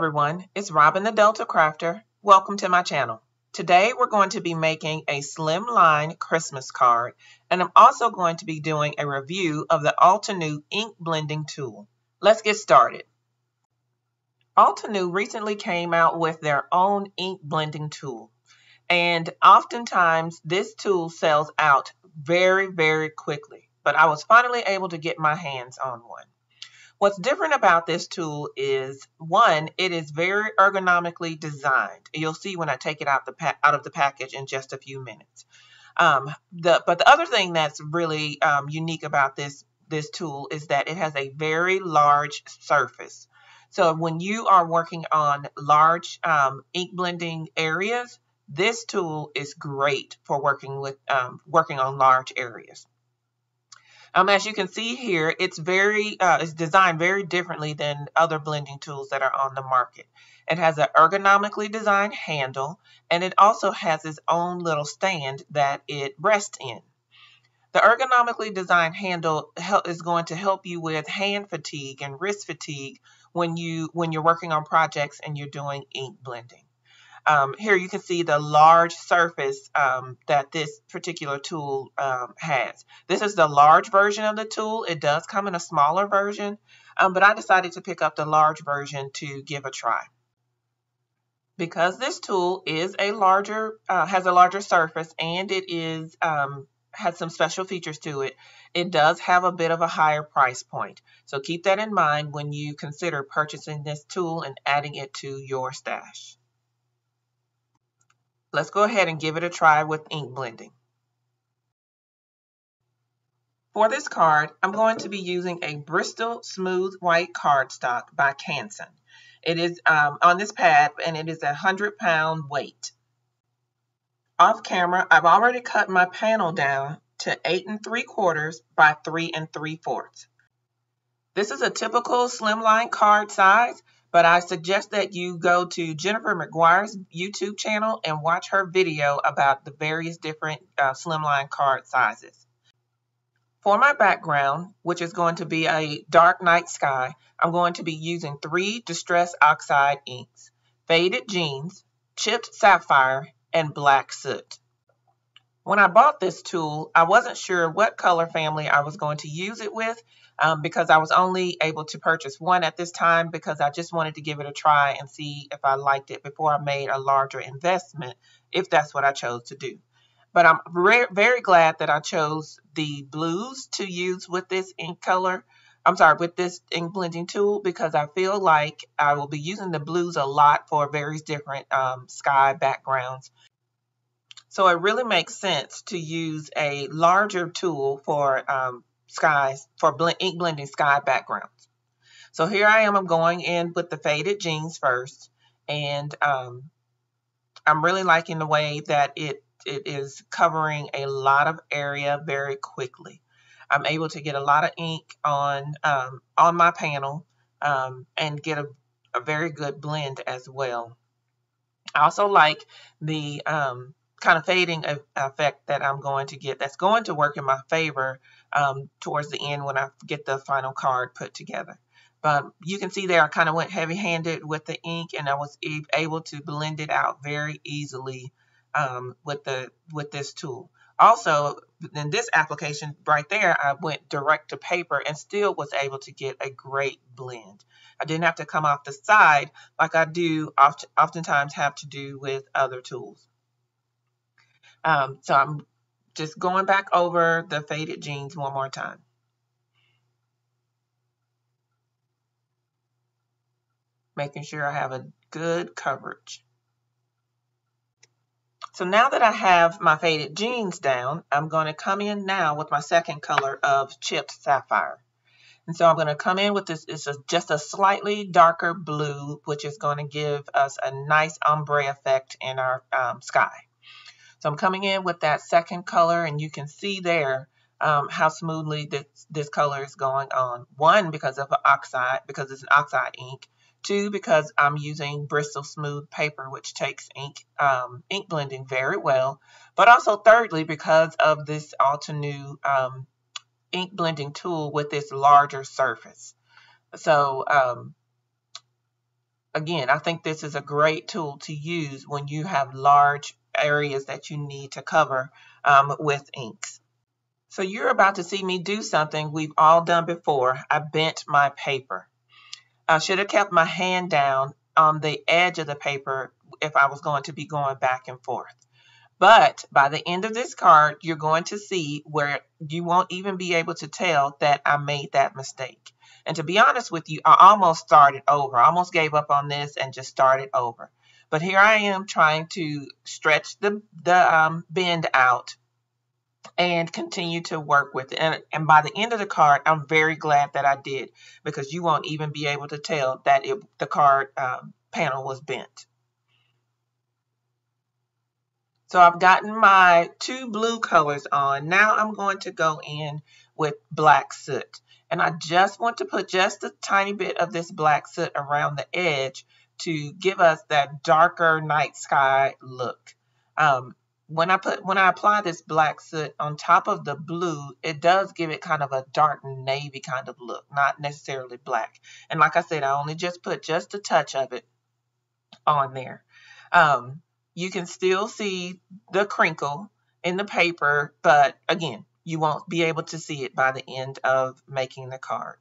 everyone, it's Robin the Delta Crafter. Welcome to my channel. Today we're going to be making a Slimline Christmas card, and I'm also going to be doing a review of the Altenew Ink Blending Tool. Let's get started. Altenew recently came out with their own ink blending tool, and oftentimes this tool sells out very quickly, but I was finally able to get my hands on one. What's different about this tool is, one, it is very ergonomically designed. You'll see when I take it out of the package in just a few minutes. But the other thing that's really unique about this tool is that it has a very large surface. So when you are working on large ink blending areas, this tool is great for working on large areas. As you can see here, it's designed very differently than other blending tools that are on the market. It has an ergonomically designed handle, and it also has its own little stand that it rests in. The ergonomically designed handle is going to help you with hand fatigue and wrist fatigue when you're working on projects and you're doing ink blending. Here you can see the large surface that this particular tool has. This is the large version of the tool. It does come in a smaller version, but I decided to pick up the large version to give a try. Because this tool is has a larger surface, and it has some special features to it, it does have a bit of a higher price point. So keep that in mind when you consider purchasing this tool and adding it to your stash. Let's go ahead and give it a try with ink blending. For this card, I'm going to be using a Bristol Smooth White cardstock by Canson. It is on this pad, and it is a 100-pound weight. Off camera, I've already cut my panel down to 8 3/4 by 3 3/4. This is a typical Slimline card size, but I suggest that you go to Jennifer McGuire's YouTube channel and watch her video about the various different Slimline card sizes. For my background, which is going to be a dark night sky, I'm going to be using 3 Distress Oxide inks: Faded Jeans, Chipped Sapphire, and Black Soot. When I bought this tool, I wasn't sure what color family I was going to use it with, because I was only able to purchase one at this time, because I just wanted to give it a try and see if I liked it before I made a larger investment, if that's what I chose to do. But I'm very glad that I chose the blues to use with this with this ink blending tool, because I feel like I will be using the blues a lot for various different sky backgrounds. So it really makes sense to use a larger tool for ink blending sky backgrounds. So here I am. I'm going in with the Faded Jeans first, and I'm really liking the way that it is covering a lot of area very quickly. I'm able to get a lot of ink on my panel and get a very good blend as well. I also like the kind of fading effect that I'm going to get, that's going to work in my favor towards the end when I get the final card put together. But you can see there I kind of went heavy-handed with the ink, and I was able to blend it out very easily with this tool. Also, in this application right there, I went direct to paper and still was able to get a great blend. I didn't have to come off the side like I do oftentimes have to do with other tools. So I'm just going back over the Faded Jeans one more time. Making sure I have a good coverage. So now that I have my Faded Jeans down, I'm going to come in now with my second color of Chipped Sapphire. And so I'm going to come in with this. It's just a slightly darker blue, which is going to give us a nice ombre effect in our sky. So I'm coming in with that second color, and you can see there how smoothly this color is going on. One, because of it's an oxide ink. Two, because I'm using Bristol Smooth paper, which takes ink blending very well. But also thirdly, because of this Altenew ink blending tool with this larger surface. So again, I think this is a great tool to use when you have large areas that you need to cover with inks. So you're about to see me do something we've all done before. I bent my paper. I should have kept my hand down on the edge of the paper if I was going to be going back and forth. But by the end of this card, you're going to see where you won't even be able to tell that I made that mistake. And to be honest with you, I almost started over. I almost gave up on this and just started over. But here I am trying to stretch the bend out and continue to work with it. And by the end of the card, I'm very glad that I did, because you won't even be able to tell that the card panel was bent. So I've gotten my 2 blue colors on. Now I'm going to go in with black soot. And I just want to put just a tiny bit of this black soot around the edge to give us that darker night sky look. When I apply this black soot on top of the blue, it does give it kind of a dark navy kind of look, not necessarily black. And like I said, I only just put just a touch of it on there. You can still see the crinkle in the paper, but again, you won't be able to see it by the end of making the card.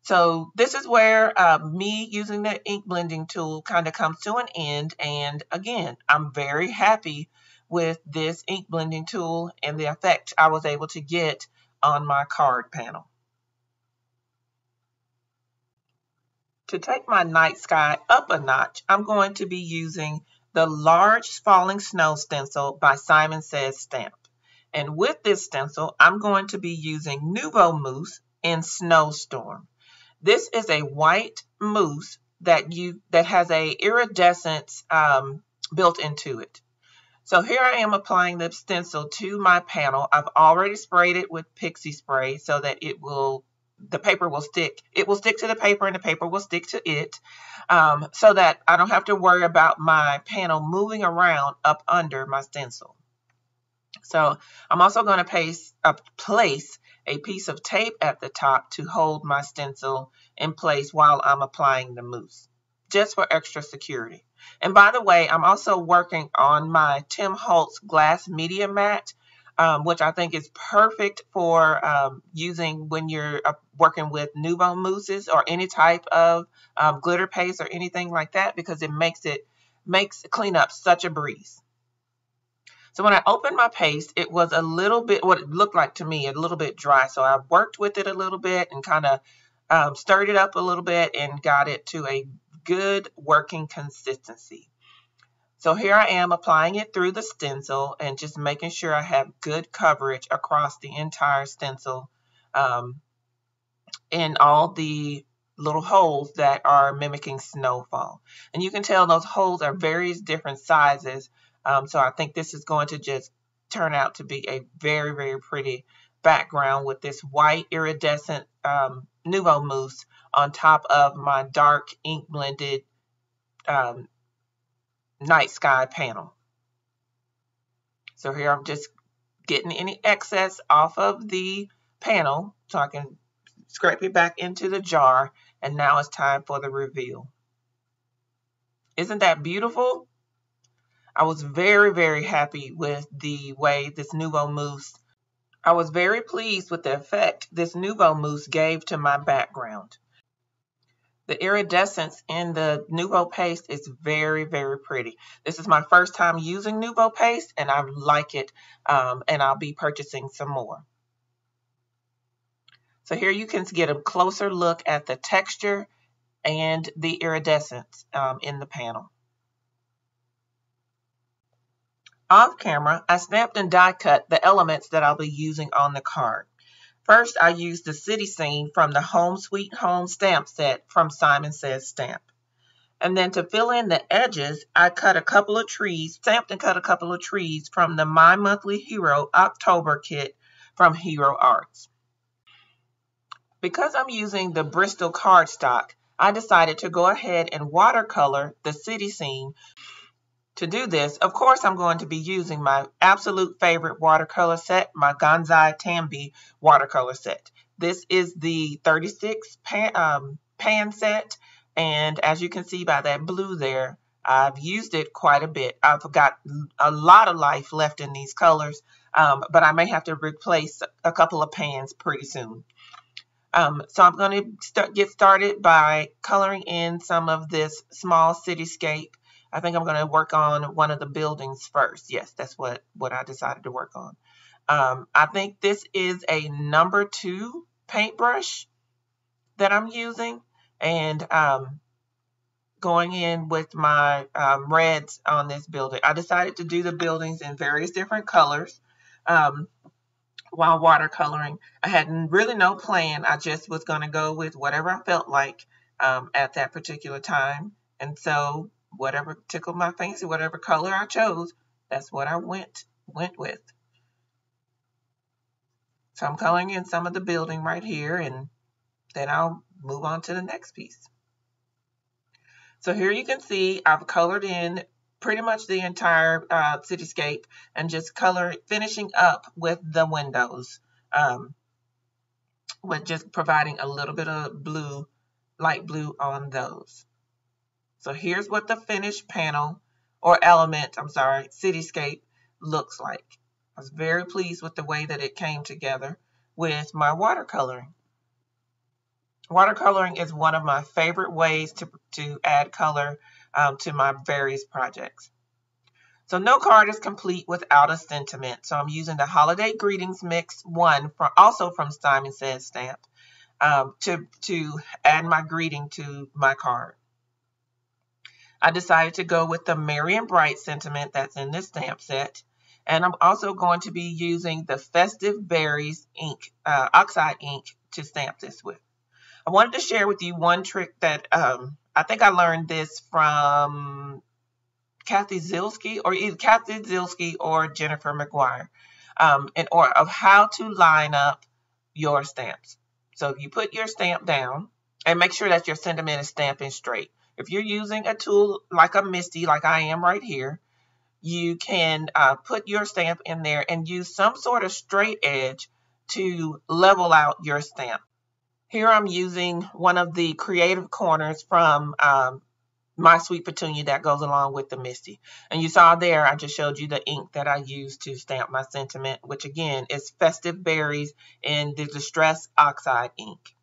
So this is where me using the ink blending tool kind of comes to an end. And again, I'm very happy with this ink blending tool and the effect I was able to get on my card panel. To take my night sky up a notch, I'm going to be using the large falling snow stencil by Simon Says Stamp. And with this stencil, I'm going to be using Nouveau Mousse in Snowstorm. This is a white mousse that has a iridescence built into it. So here I am applying the stencil to my panel. I've already sprayed it with Pixie Spray so that the paper will stick. It will stick to the paper and the paper will stick to it, so that I don't have to worry about my panel moving around up under my stencil. So I'm also going to place a piece of tape at the top to hold my stencil in place while I'm applying the mousse, just for extra security. And by the way, I'm also working on my Tim Holtz glass media mat, which I think is perfect for using when you're working with Nouveau Mousses or any type of glitter paste or anything like that, because it makes cleanup such a breeze. So when I opened my paste, it was a little bit, what it looked like to me, a little bit dry. So I worked with it a little bit and kind of stirred it up a little bit and got it to a good working consistency. So here I am applying it through the stencil and just making sure I have good coverage across the entire stencil in all the little holes that are mimicking snowfall. And you can tell those holes are various different sizes. So I think this is going to just turn out to be a very, very pretty background with this white iridescent Nouveau Mousse on top of my dark ink blended night sky panel. So here I'm just getting any excess off of the panel so I can scrape it back into the jar, and now it's time for the reveal. Isn't that beautiful? I was very, very happy with the way this Nouveau Mousse, I was very pleased with the effect this Nouveau Mousse gave to my background. The iridescence in the Nouveau paste is very, very pretty. This is my first time using Nouveau paste, and I like it, and I'll be purchasing some more. So here you can get a closer look at the texture and the iridescence in the panel. Off camera, I stamped and die cut the elements that I'll be using on the card. First, I used the city scene from the Home Sweet Home stamp set from Simon Says Stamp. And then to fill in the edges, I cut a couple of trees, stamped and cut a couple of trees from the My Monthly Hero October kit from Hero Arts. Because I'm using the Bristol cardstock, I decided to go ahead and watercolor the city scene. To do this, of course, I'm going to be using my absolute favorite watercolor set, my Gonzai Tambi watercolor set. This is the 36 pan set, And as you can see by that blue there, I've used it quite a bit. I've got a lot of life left in these colors, but I may have to replace a couple of pans pretty soon. So I'm going to get started by coloring in some of this small cityscape. I think I'm going to work on one of the buildings first. Yes, that's what I decided to work on. I think this is a number 2 paintbrush that I'm using, and going in with my reds on this building. I decided to do the buildings in various different colors while watercoloring. I had really no plan. I just was going to go with whatever I felt like at that particular time. And so whatever tickled my fancy, whatever color I chose, that's what I went with. So I'm coloring in some of the building right here, and then I'll move on to the next piece. So here you can see I've colored in pretty much the entire cityscape and just finishing up with the windows, with just providing a little bit of blue, light blue on those. So here's what the finished panel or element, I'm sorry, cityscape looks like. I was very pleased with the way that it came together with my watercoloring. Watercoloring is one of my favorite ways to add color to my various projects. So no card is complete without a sentiment. So I'm using the Holiday Greetings Mix 1, also from Simon Says Stamp, to add my greeting to my card. I decided to go with the Merry and Bright sentiment that's in this stamp set. And I'm also going to be using the Festive Berries ink, oxide ink, to stamp this with. I wanted to share with you one trick that I think I learned this from Kathy Zilski, or either Kathy Zilski or Jennifer McGuire, of how to line up your stamps. So if you put your stamp down and make sure that your sentiment is stamping straight. If you're using a tool like a Misty, like I am right here, you can put your stamp in there and use some sort of straight edge to level out your stamp. Here I'm using one of the creative corners from My Sweet Petunia that goes along with the Misty. And you saw there, I just showed you the ink that I used to stamp my sentiment, which again is Festive Berries in the Distress Oxide ink.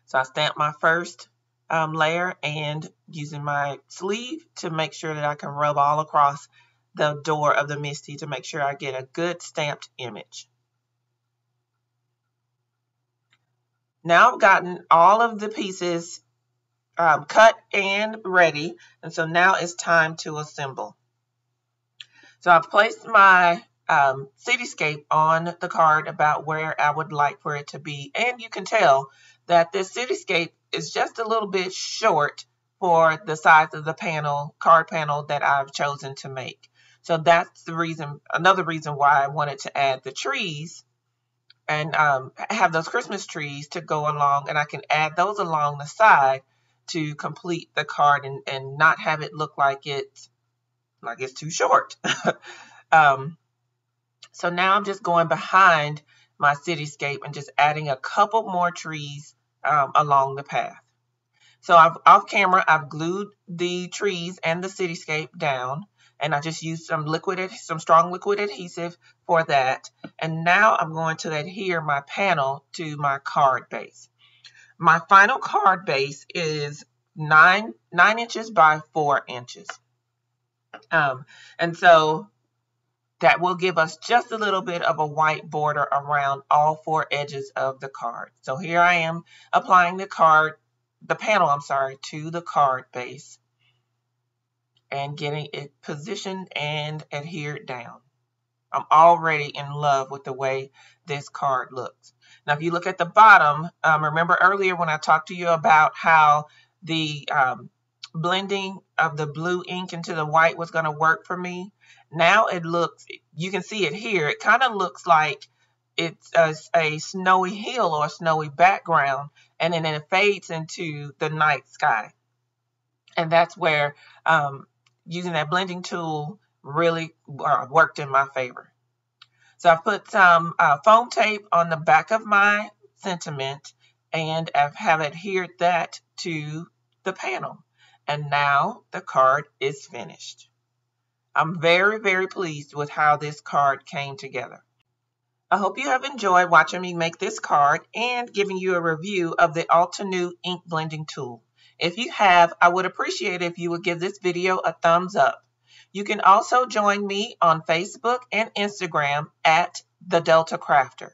So I stamped my first layer, and using my sleeve to make sure that I can rub all across the door of the Misty to make sure I get a good stamped image. Now I've gotten all of the pieces cut and ready, and so now it's time to assemble. So I've placed my cityscape on the card about where I would like for it to be, and you can tell that this cityscape is just a little bit short for the size of the card panel that I've chosen to make. So that's the reason, another reason why I wanted to add the trees and have those Christmas trees to go along, and I can add those along the side to complete the card and not have it look like it's too short. So now I'm just going behind my cityscape and just adding a couple more trees along the path. So off camera, I've glued the trees and the cityscape down, and I just used some strong liquid adhesive for that. And now I'm going to adhere my panel to my card base. My final card base is 9 inches by 4 inches. And so that will give us just a little bit of a white border around all 4 edges of the card. So here I am applying the panel, to the card base and getting it positioned and adhered down. I'm already in love with the way this card looks. Now, if you look at the bottom, remember earlier when I talked to you about how the blending of the blue ink into the white was going to work for me? Now it looks, you can see it here, it kind of looks like it's a snowy hill or a snowy background, and then it fades into the night sky. And that's where using that blending tool really worked in my favor. So I put some foam tape on the back of my sentiment, and I have adhered that to the panel. And now the card is finished. I'm very, very pleased with how this card came together. I hope you have enjoyed watching me make this card and giving you a review of the Altenew Ink Blending Tool. If you have, I would appreciate it if you would give this video a thumbs up. You can also join me on Facebook and Instagram at The Delta Crafter.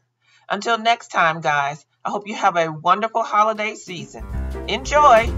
Until next time, guys, I hope you have a wonderful holiday season. Enjoy!